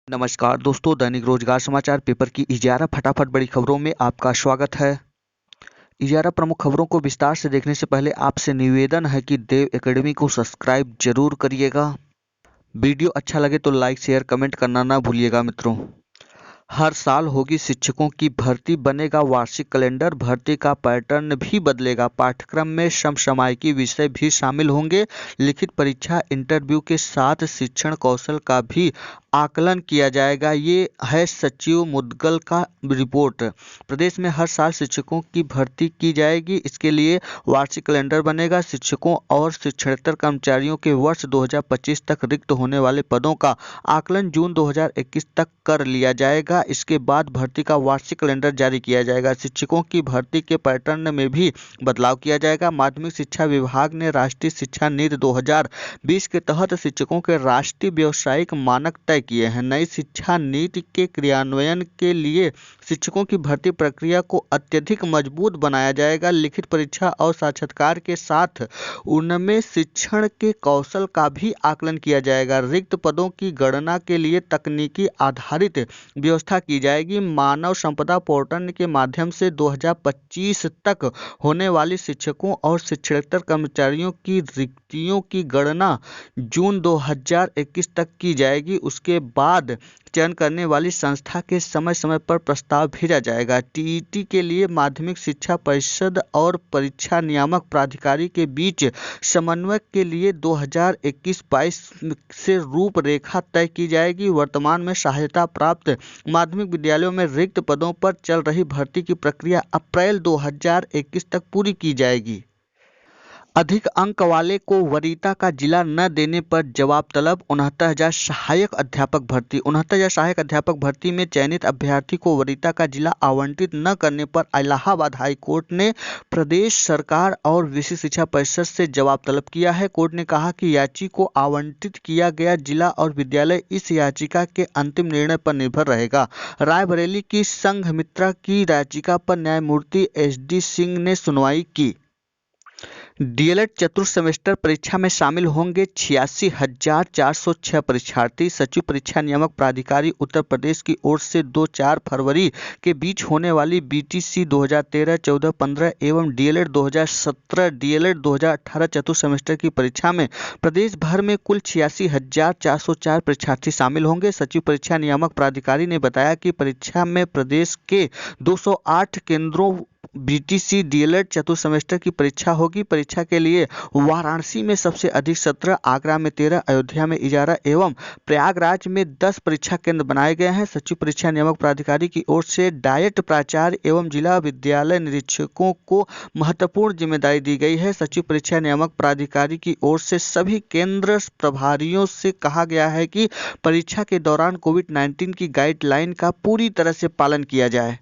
नमस्कार दोस्तों, दैनिक रोजगार समाचार पेपर की इजारा फटाफट बड़ी खबरों में आपका स्वागत है। इजारा प्रमुख खबरों को विस्तार से देखने से पहले आपसे निवेदन है कि देव एकेडमी को सब्सक्राइब जरूर करिएगा। वीडियो अच्छा लगे तो लाइक शेयर कमेंट करना ना भूलिएगा मित्रों। हर साल होगी शिक्षकों की भर्ती, बनेगा वार्षिक कैलेंडर, भर्ती का पैटर्न भी बदलेगा, पाठ्यक्रम में समसामयिकी विषय भी शामिल होंगे, लिखित परीक्षा इंटरव्यू के साथ शिक्षण कौशल का भी आकलन किया जाएगा। ये है सचिव मुदगल का रिपोर्ट। प्रदेश में हर साल शिक्षकों की भर्ती की जाएगी। इसके लिए वार्षिक कैलेंडर बनेगा। शिक्षकों और शिक्षणेतर कर्मचारियों के वर्ष 2025 तक रिक्त होने वाले पदों का आकलन जून 2021 तक कर लिया जाएगा। इसके बाद भर्ती का वार्षिक कैलेंडर जारी किया जाएगा। शिक्षकों की भर्ती के पैटर्न में भी बदलाव किया जाएगा। माध्यमिक शिक्षा विभाग ने राष्ट्रीय शिक्षा नीति 2020 के तहत शिक्षकों के राष्ट्रीय व्यावसायिक मानक तय किए हैं। नई शिक्षा नीति के क्रियान्वयन के लिए शिक्षकों की भर्ती प्रक्रिया को अत्यधिक मजबूत बनाया जाएगा। लिखित परीक्षा और साक्षात्कार के साथ उनमें शिक्षण के कौशल का भी आकलन किया जाएगा। रिक्त पदों की गणना के लिए तकनीकी आधारित व्यवस्था की जाएगी। मानव संपदा पोर्टल के माध्यम से 2025 तक होने वाली शिक्षकों और शिक्षणेतर कर्मचारियों की रिक्तियों की गणना जून 2021 तक की जाएगी। उसके बाद चयन करने वाली संस्था के समय समय पर प्रस्ताव भेजा जाएगा। टीईटी के लिए माध्यमिक शिक्षा परिषद और परीक्षा नियामक प्राधिकारी के बीच समन्वय के लिए 2021-22 से रूपरेखा तय की जाएगी। वर्तमान में सहायता प्राप्त माध्यमिक विद्यालयों में रिक्त पदों पर चल रही भर्ती की प्रक्रिया अप्रैल 2021 तक पूरी की जाएगी। अधिक अंक वाले को वरीयता का जिला न देने पर जवाब तलब। 69,000 सहायक अध्यापक भर्ती। 69,000 सहायक अध्यापक भर्ती में चयनित अभ्यर्थी को वरीयता का जिला आवंटित न करने पर इलाहाबाद हाई कोर्ट ने प्रदेश सरकार और विशेष शिक्षा परिषद से जवाब तलब किया है। कोर्ट ने कहा कि याची को आवंटित किया गया जिला और विद्यालय इस याचिका के अंतिम निर्णय पर निर्भर रहेगा। रायबरेली की संघमित्रा की याचिका पर न्यायमूर्ति SD सिंह ने सुनवाई की। डीएलएड चतुर्थ सेमेस्टर परीक्षा में शामिल होंगे 86,406 परीक्षार्थी। सचिव परीक्षा नियामक प्राधिकारी उत्तर प्रदेश की ओर से 2-4 फरवरी के बीच होने वाली BTC 2013, 14, 15 एवं डीएलएड 2017, डीएलएड 2018 चतुर्थ सेमेस्टर की परीक्षा में प्रदेश भर में कुल 86,404 परीक्षार्थी शामिल होंगे। सचिव परीक्षा नियामक प्राधिकारी ने बताया कि परीक्षा में प्रदेश के 208 केंद्रों BTC डीएलएड चतुर्थ सेमेस्टर की परीक्षा होगी। परीक्षा के लिए वाराणसी में सबसे अधिक 17, आगरा में 13, अयोध्या में 11 एवं प्रयागराज में 10 परीक्षा केंद्र बनाए गए हैं। सचिव परीक्षा नियामक प्राधिकारी की ओर से डायट प्राचार्य एवं जिला विद्यालय निरीक्षकों को महत्वपूर्ण जिम्मेदारी दी गई है। सचिव परीक्षा नियामक प्राधिकारी की ओर से सभी केंद्र प्रभारियों से कहा गया है कि परीक्षा के दौरान कोविड-19 की गाइडलाइन का पूरी तरह से पालन किया जाए।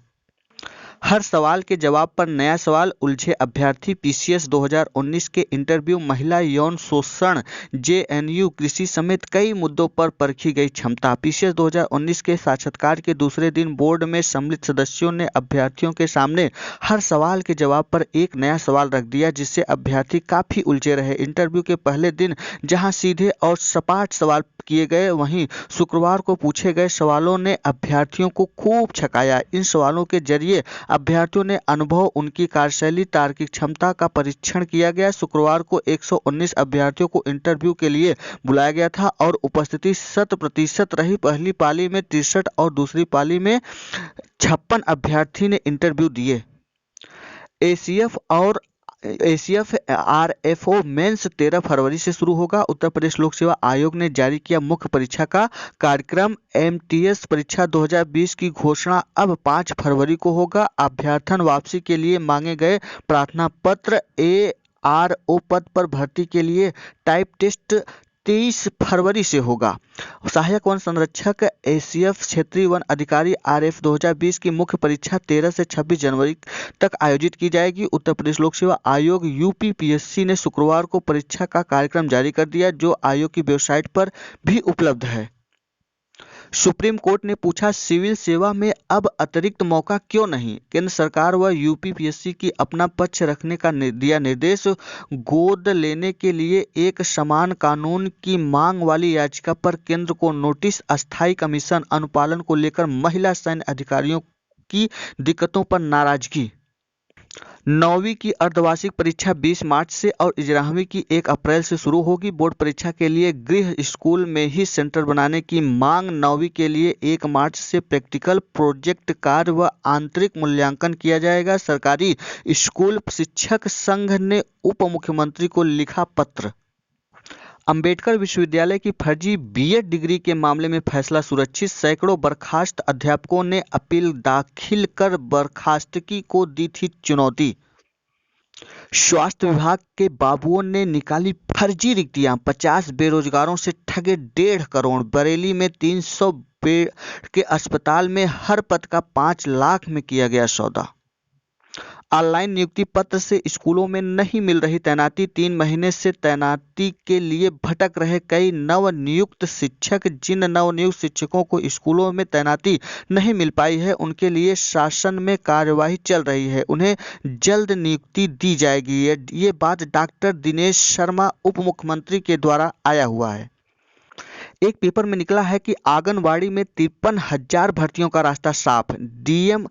हर सवाल के जवाब पर नया सवाल। उलझे अभ्यर्थी। PCS 2019 के इंटरव्यू, महिला यौन शोषण, JNU, कृषि समेत कई मुद्दों पर परखी गई क्षमता। PCS 2019 के साक्षात्कार के दूसरे दिन बोर्ड में सम्मिलित सदस्यों ने अभ्यर्थियों के सामने हर सवाल के जवाब पर एक नया सवाल रख दिया, जिससे अभ्यर्थी काफी उलझे रहे। इंटरव्यू के पहले दिन जहां सीधे और सपाट सवाल किए गए, वहीं शुक्रवार को पूछे गए सवालों ने अभ्यर्थियों को खूब छकाया। इन सवालों के जरिए अभ्यर्थियों ने अनुभव, उनकी कार्यशैली, तार्किक क्षमता का परीक्षण किया गया। शुक्रवार को 119 अभ्यर्थियों को इंटरव्यू के लिए बुलाया गया था और उपस्थिति 100% रही। पहली पाली में 63 और दूसरी पाली में 56 अभ्यर्थी ने इंटरव्यू दिए। ACF RFO मेंस 13 फरवरी से शुरू होगा। उत्तर प्रदेश लोक सेवा आयोग ने जारी किया मुख्य परीक्षा का कार्यक्रम। MTS परीक्षा 2020 की घोषणा अब 5 फरवरी को होगा। अभ्यर्थन वापसी के लिए मांगे गए प्रार्थना पत्र। ARO पद पर भर्ती के लिए टाइप टेस्ट 23 फरवरी से होगा। सहायक वन संरक्षक ACF क्षेत्रीय वन अधिकारी RF 2020 की मुख्य परीक्षा 13 से 26 जनवरी तक आयोजित की जाएगी। उत्तर प्रदेश लोक सेवा आयोग UPPSC ने शुक्रवार को परीक्षा का कार्यक्रम जारी कर दिया, जो आयोग की वेबसाइट पर भी उपलब्ध है। सुप्रीम कोर्ट ने पूछा, सिविल सेवा में अब अतिरिक्त मौका क्यों नहीं? केंद्र सरकार व यूपीपीएससी की अपना पक्ष रखने का दिया निर्देश। गोद लेने के लिए एक समान कानून की मांग वाली याचिका पर केंद्र को नोटिस। अस्थायी कमीशन अनुपालन को लेकर महिला सैन्य अधिकारियों की दिक्कतों पर नाराजगी। 9वीं की अर्धवार्षिक परीक्षा 20 मार्च से और 11वीं की 1 अप्रैल से शुरू होगी। बोर्ड परीक्षा के लिए गृह स्कूल में ही सेंटर बनाने की मांग। 9वीं के लिए 1 मार्च से प्रैक्टिकल, प्रोजेक्ट कार्य व आंतरिक मूल्यांकन किया जाएगा। सरकारी स्कूल शिक्षक संघ ने उप मुख्यमंत्री को लिखा पत्र। अंबेडकर विश्वविद्यालय की फर्जी बीएड डिग्री के मामले में फैसला सुरक्षित। सैकड़ों बर्खास्त अध्यापकों ने अपील दाखिल कर बर्खास्तगी को दी थी चुनौती। स्वास्थ्य विभाग के बाबुओं ने निकाली फर्जी रिक्तियां। 50 बेरोजगारों से ठगे 1.5 करोड़। बरेली में 300 बेड के अस्पताल में हर पद का 5 लाख में किया गया सौदा। ऑनलाइन नियुक्ति पत्र से स्कूलों में नहीं मिल रही तैनाती। 3 महीने से तैनाती के लिए भटक रहे कई नवनियुक्त शिक्षक। जिन नवनियुक्त शिक्षकों को स्कूलों में तैनाती नहीं मिल पाई है, उनके लिए शासन में कार्यवाही चल रही है। उन्हें जल्द नियुक्ति दी जाएगी। ये बात डॉक्टर दिनेश शर्मा उप मुख्यमंत्री के द्वारा आया हुआ है। एक पेपर में निकला है कि आंगनबाड़ी में 53,000 भर्तियों का रास्ता साफ। डीएम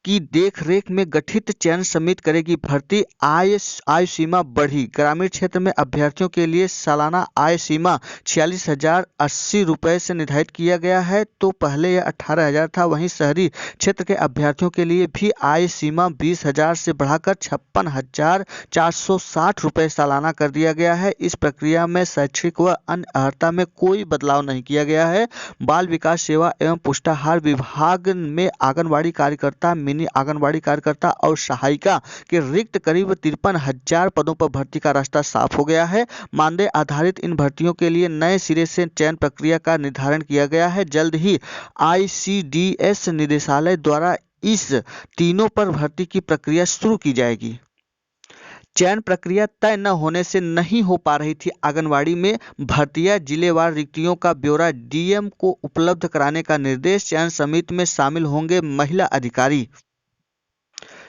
की देखरेख में गठित चयन समिति करेगी भर्ती। आय सीमा बढ़ी। ग्रामीण क्षेत्र में अभ्यर्थियों के लिए सालाना आय सीमा 46,080 रुपये से निर्धारित किया गया है, तो पहले यह 18,000 था। वहीं शहरी क्षेत्र के अभ्यर्थियों के लिए भी आय सीमा 20,000 से बढ़ाकर 56,460 रुपये सालाना कर दिया गया है। इस प्रक्रिया में शैक्षिक व अन्य अर्हता में कोई बदलाव नहीं किया गया है। बाल विकास सेवा एवं पुष्टाहार विभाग में आंगनबाड़ी कार्यकर्ता, मिनी आंगनबाड़ी कार्यकर्ता और सहायिका के रिक्त करीब 53,000 पदों पर भर्ती का रास्ता साफ हो गया है। मानदेय आधारित इन भर्तियों के लिए नए सिरे से चयन प्रक्रिया का निर्धारण किया गया है। जल्द ही आईसीडीएस निदेशालय द्वारा इस तीनों पर भर्ती की प्रक्रिया शुरू की जाएगी। चयन प्रक्रिया तय न होने से नहीं हो पा रही थी आंगनबाड़ी में भर्तियां। जिलेवार रिक्तियों का ब्यौरा डीएम को उपलब्ध कराने का निर्देश। चयन समिति में शामिल होंगे महिला अधिकारी।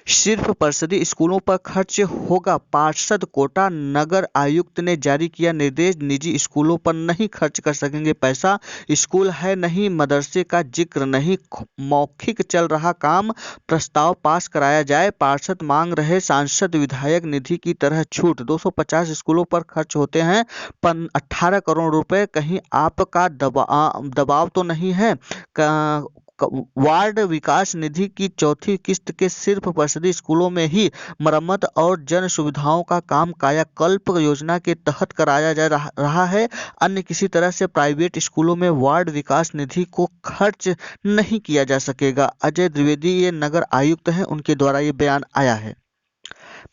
सिर्फ परिषदीय स्कूलों पर खर्च होगा पार्षद कोटा। नगर आयुक्त ने जारी किया निर्देश। निजी स्कूलों पर नहीं खर्च कर सकेंगे पैसा। स्कूल है नहीं, मदरसे का जिक्र नहीं। मौखिक चल रहा काम, प्रस्ताव पास कराया जाए। पार्षद मांग रहे सांसद विधायक निधि की तरह छूट। 250 स्कूलों पर खर्च होते हैं 18 करोड़ रुपए। कहीं आपका दबाव तो नहीं है? वार्ड विकास निधि की चौथी किस्त के सिर्फ परिषदीय स्कूलों में ही मरम्मत और जन सुविधाओं का काम कायाकल्प योजना के तहत कराया जा रहा है। अन्य किसी तरह से प्राइवेट स्कूलों में वार्ड विकास निधि को खर्च नहीं किया जा सकेगा। अजय द्विवेदी ये नगर आयुक्त हैं, उनके द्वारा ये बयान आया है।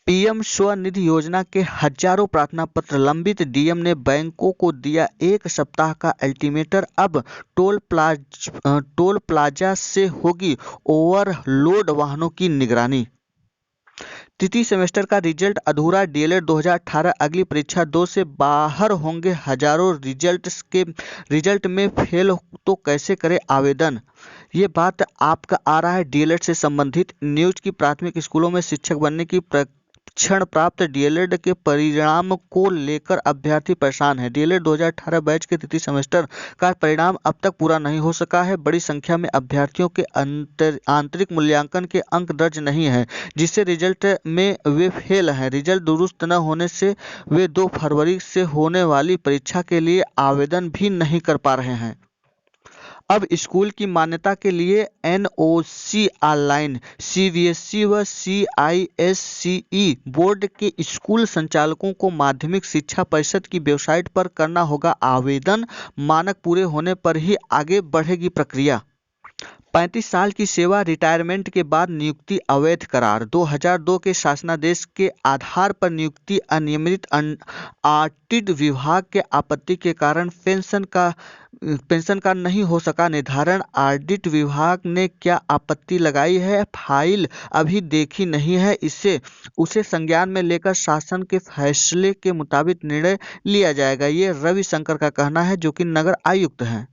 पीएम स्वनिधि योजना के हजारों प्रार्थना पत्र लंबित। डीएम ने बैंकों को दिया 1 सप्ताह का अल्टीमेटम। अब टोल प्लाजा से होगी ओवरलोड वाहनों की निगरानी। तृतीय सेमेस्टर का रिजल्ट अधूरा। डीएलएड 2018 अगली परीक्षा 2 से बाहर होंगे हजारों। रिजल्ट में फेल तो कैसे करे आवेदन? ये बात आपका आ रहा है डीएलएड से संबंधित न्यूज की। प्राथमिक स्कूलों में शिक्षक बनने की प्रशिक्षण प्राप्त डीएलएड के परिणाम को लेकर अभ्यर्थी परेशान है। डीएलएड 2018 बैच के तृतीय सेमेस्टर का परिणाम अब तक पूरा नहीं हो सका है। बड़ी संख्या में अभ्यर्थियों के आंतरिक मूल्यांकन के अंक दर्ज नहीं है, जिससे रिजल्ट में वे फेल हैं। रिजल्ट दुरुस्त न होने से वे 2 फरवरी से होने वाली परीक्षा के लिए आवेदन भी नहीं कर पा रहे हैं। अब स्कूल की मान्यता के लिए एनओसी ऑनलाइन। सीबीएसई व सीआईएससीई बोर्ड के स्कूल संचालकों को माध्यमिक शिक्षा परिषद की वेबसाइट पर करना होगा आवेदन। मानक पूरे होने पर ही आगे बढ़ेगी प्रक्रिया। 35 साल की सेवा, रिटायरमेंट के बाद नियुक्ति अवैध करार। 2002 के शासनादेश के आधार पर नियुक्ति अनियमित। ऑडिट विभाग के आपत्ति के कारण पेंशन का नहीं हो सका निर्धारण। ऑडिट विभाग ने क्या आपत्ति लगाई है? फाइल अभी देखी नहीं है। उसे संज्ञान में लेकर शासन के फैसले के मुताबिक निर्णय लिया जाएगा। ये रविशंकर का कहना है, जो कि नगर आयुक्त हैं।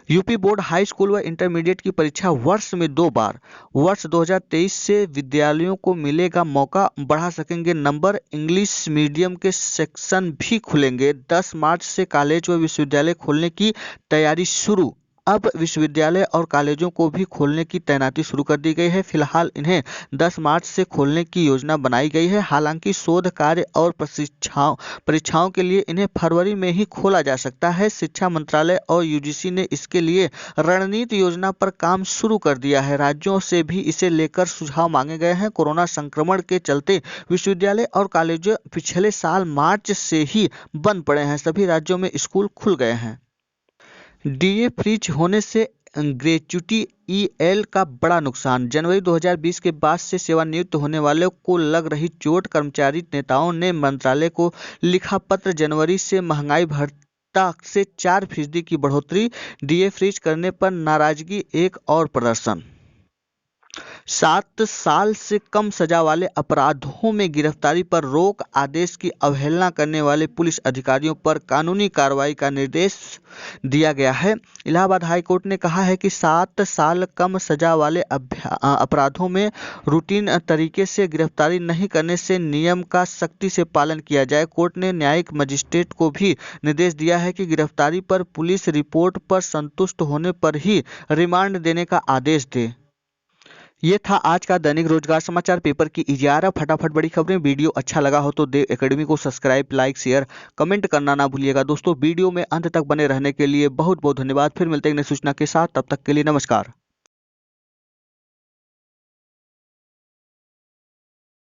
यूपी बोर्ड हाई स्कूल व इंटरमीडिएट की परीक्षा वर्ष में 2 बार। वर्ष 2023 से विद्यालयों को मिलेगा मौका, बढ़ा सकेंगे नंबर। इंग्लिश मीडियम के सेक्शन भी खुलेंगे। 10 मार्च से कॉलेज व विश्वविद्यालय खोलने की तैयारी शुरू। अब विश्वविद्यालय और कॉलेजों को भी खोलने की तैनाती शुरू कर दी गई है। फिलहाल इन्हें 10 मार्च से खोलने की योजना बनाई गई है। हालांकि शोध कार्य और परीक्षाओं के लिए इन्हें फरवरी में ही खोला जा सकता है। शिक्षा मंत्रालय और यूजीसी ने इसके लिए रणनीति योजना पर काम शुरू कर दिया है। राज्यों से भी इसे लेकर सुझाव मांगे गए हैं। कोरोना संक्रमण के चलते विश्वविद्यालय और कॉलेज पिछले साल मार्च से ही बंद पड़े हैं। सभी राज्यों में स्कूल खुल गए हैं। डीए फ्रीज होने से ग्रेच्युटी ईएल का बड़ा नुकसान। जनवरी 2020 के बाद से सेवानिवृत्त होने वालों को लग रही चोट। कर्मचारी नेताओं ने मंत्रालय को लिखा पत्र। जनवरी से महंगाई भत्ता से 4% की बढ़ोतरी। डीए फ्रीज करने पर नाराजगी, एक और प्रदर्शन। 7 साल से कम सजा वाले अपराधों में गिरफ्तारी पर रोक। आदेश की अवहेलना करने वाले पुलिस अधिकारियों पर कानूनी कार्रवाई का निर्देश दिया गया है। इलाहाबाद हाई कोर्ट ने कहा है कि 7 साल कम सजा वाले अपराधों में रूटीन तरीके से गिरफ्तारी नहीं करने से नियम का सख्ती से पालन किया जाए। कोर्ट ने न्यायिक मजिस्ट्रेट को भी निर्देश दिया है कि गिरफ्तारी पर पुलिस रिपोर्ट पर संतुष्ट होने पर ही रिमांड देने का आदेश दे। ये था आज का दैनिक रोजगार समाचार पेपर की 11 फटाफट बड़ी खबरें। वीडियो अच्छा लगा हो तो देव एकेडमी को सब्सक्राइब, लाइक, शेयर, कमेंट करना ना भूलिएगा। दोस्तों वीडियो में अंत तक बने रहने के लिए बहुत बहुत धन्यवाद। फिर मिलते हैं नई सूचना के साथ, तब तक के लिए नमस्कार।